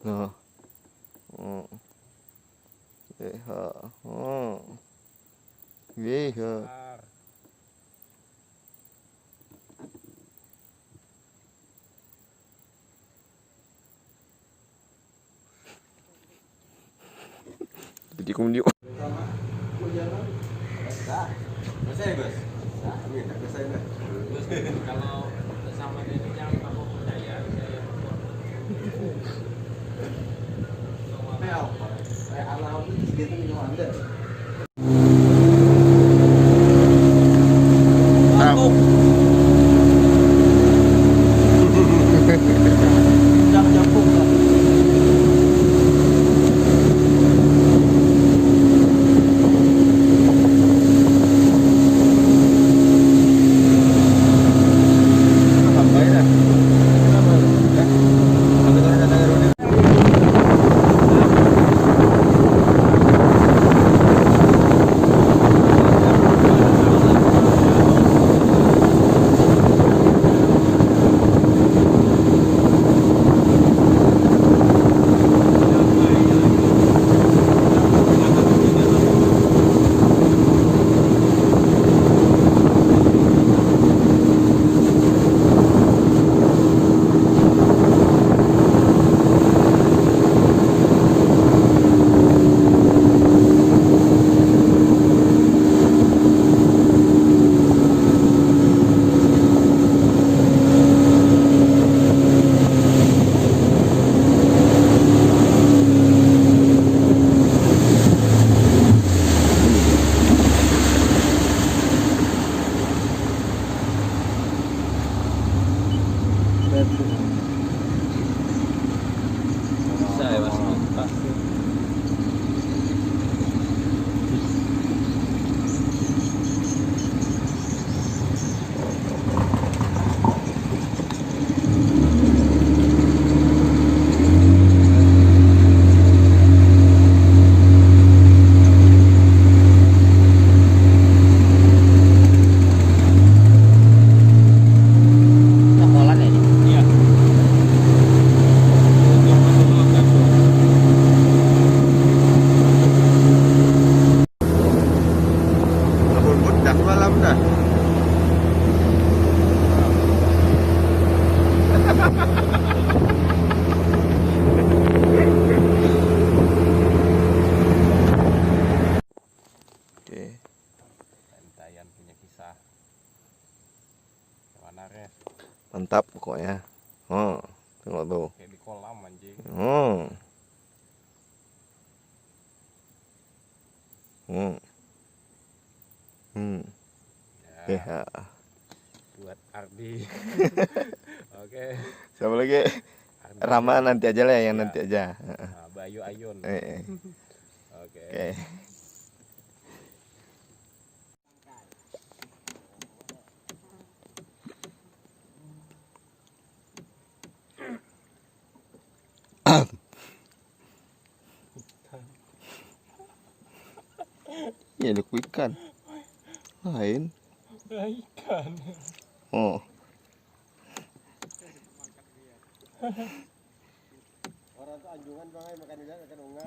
Nah. Jadi kemudian kalau sama ini yang kamu percaya saya mas pasti. Bantayan punya kisah. Gimana res? Mantap pokoknya. Tengok tuh. Kayak di kolam anjing. Ya. Buat Ardi. Oke. Siapa lagi? Ardi Rama nanti aja lah yang ya. nanti aja. Nah, Bayu Ayun. Oke. Ya ada ikan lain. Ikan. Orang tuh anjungan bang, makan ikan unga.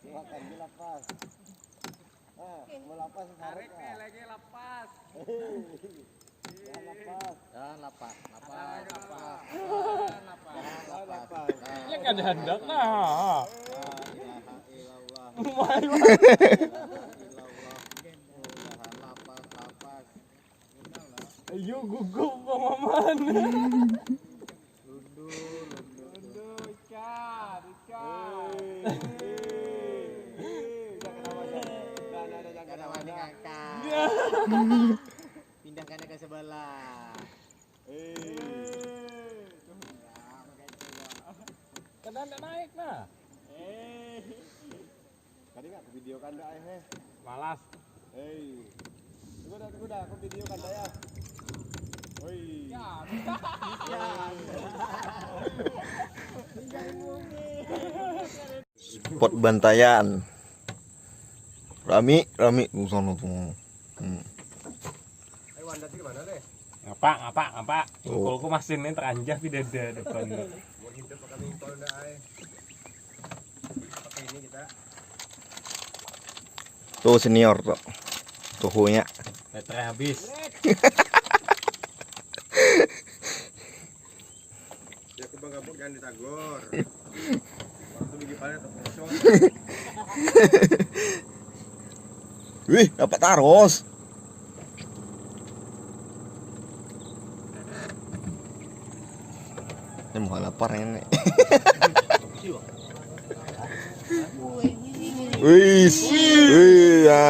Makan di lapas. Mau lapas tarik lagi lapas. Lapas. Ya kan hendak nah. Ayo gugup bang Maman. Lundu ikan. Pindahkan ke sebelah. Kan anda naik nah. Tadi nggak video kan dah Malas. Tunggu dah, aku video kan dah ya. Ya. Spot Bantayan. Rami sana tuh. Wanda sih kemana deh? Ngapa? Kukulku masih ini teranjah di dada depan. Mau hidup pakai mingkol dah Tuh senior tuh. Tuhunya. Baterai habis. Ya ke Bang Gabuk jangan ditagor. Waktu bikin panen atau kosong. Wih, dapat taros. Ini mau lapar ini. Wih, wih, ya.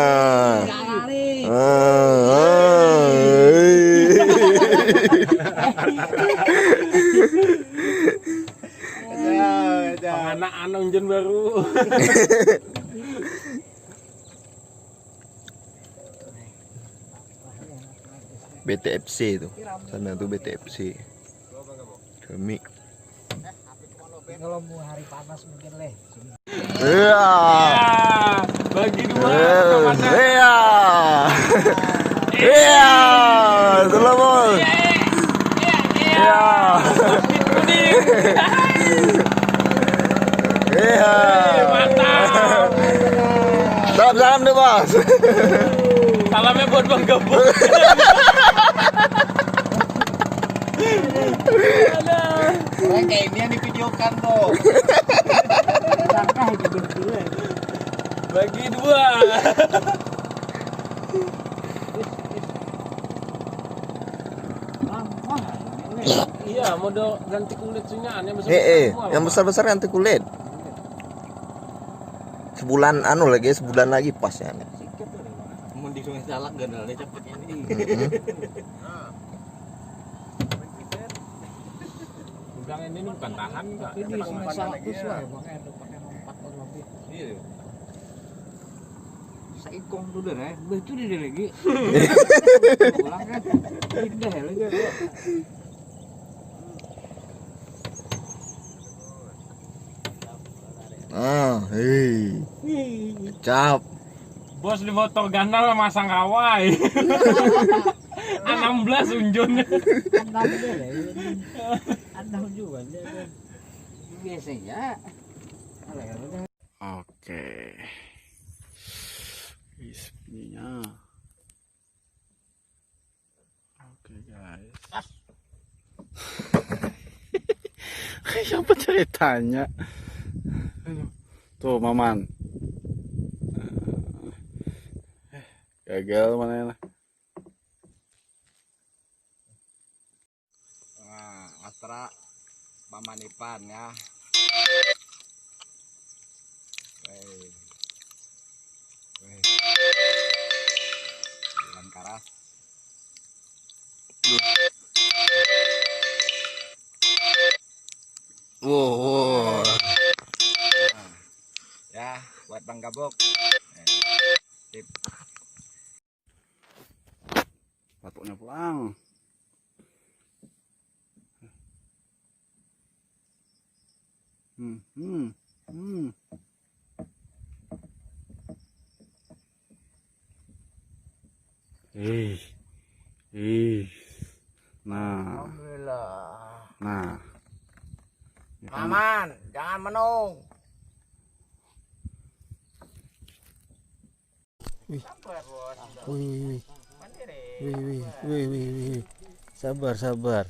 Anak anong jen baru. BTFC itu. Sana tuh BTFC. Demi. Kalau mau hari panas mungkin leh. Iya. Bagi dua ke Mandah. Iya. Iya. Selamat. Iya. Iya. Mantap. Salam deh, Bos. Salamnya buat Bang Gabuk. Orang kayak ini yang divideokan tuh. Bagi dua. Iya, modal ganti kulit sunyaan yang besar. Yang besar-besar ganti kulit. Sebulan sebulan lagi pas ya. Mau di sungai salak gandalnya cepet ini. Udang ini bukan tahan enggak. Ini sungai salak tuh suai bang, pakai lompat lebih. Iya. Saikong tuh deh, itu dia lagi. Pulang kan, pindah lagi. Hei. Cap. Bos di motor gandal masang kawai. 16 unjun. Andam juga dia. Biasanya. Oke. Bismillah. Oke guys. Siapa ceritanya? Tuh Maman. Gagal mana ya? Nah, Astra Mamanipan ya. Bulan karas. Wow. Ya, buat Bang Gabuk. Sip. Batuknya pulang. Nah, Alhamdulillah. nah. Maman, jangan menung. Wih. Sabar.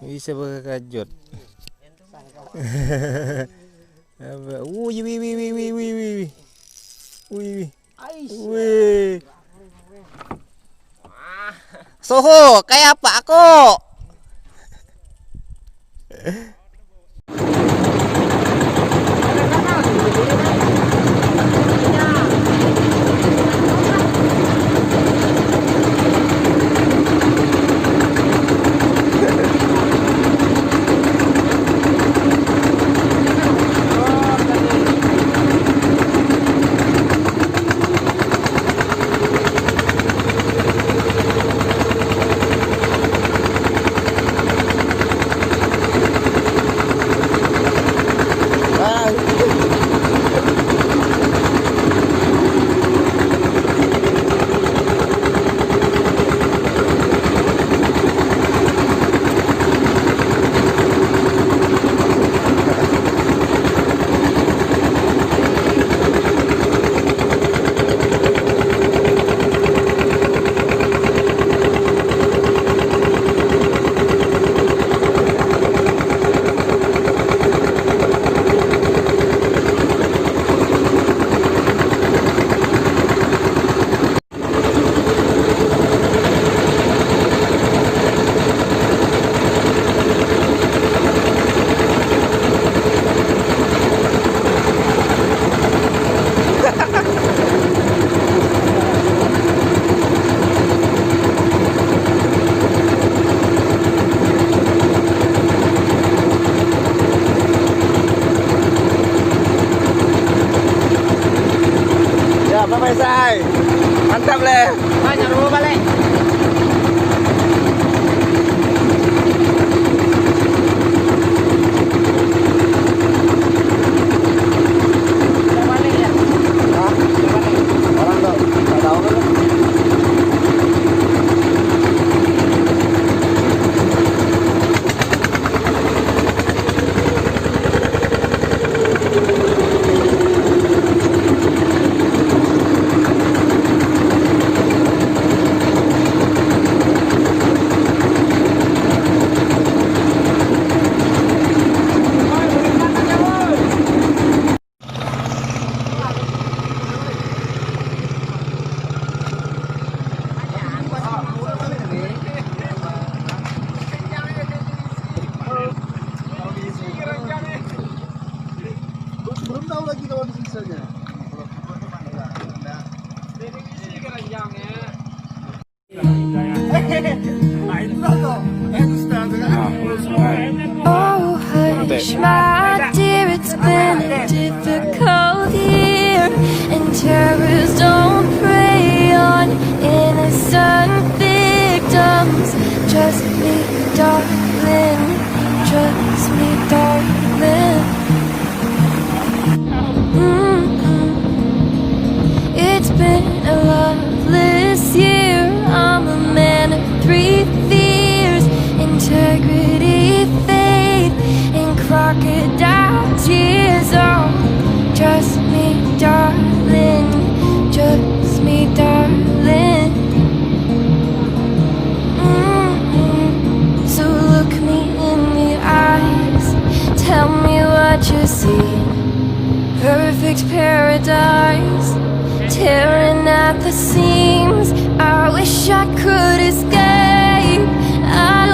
Bisa pakai kajut. Wih. Soho, kayak apa aku? say. Mantap le. Banyak dulu balik. Orang tuh nggak tahu kan? Belum tahu lagi kalau disisanya. Oh, hush, my dear, it's been a difficult year, and terrors don't prey on innocent victims. Trust me, darling, trust me, darling. It's been a loveless year. I'm a man of three fears: integrity, faith, and crocodile tears. Oh, trust me, darling, trust me, darling. So look me in the eyes, tell me what you see. Perfect paradise, tearing at the seams. I wish I could escape. I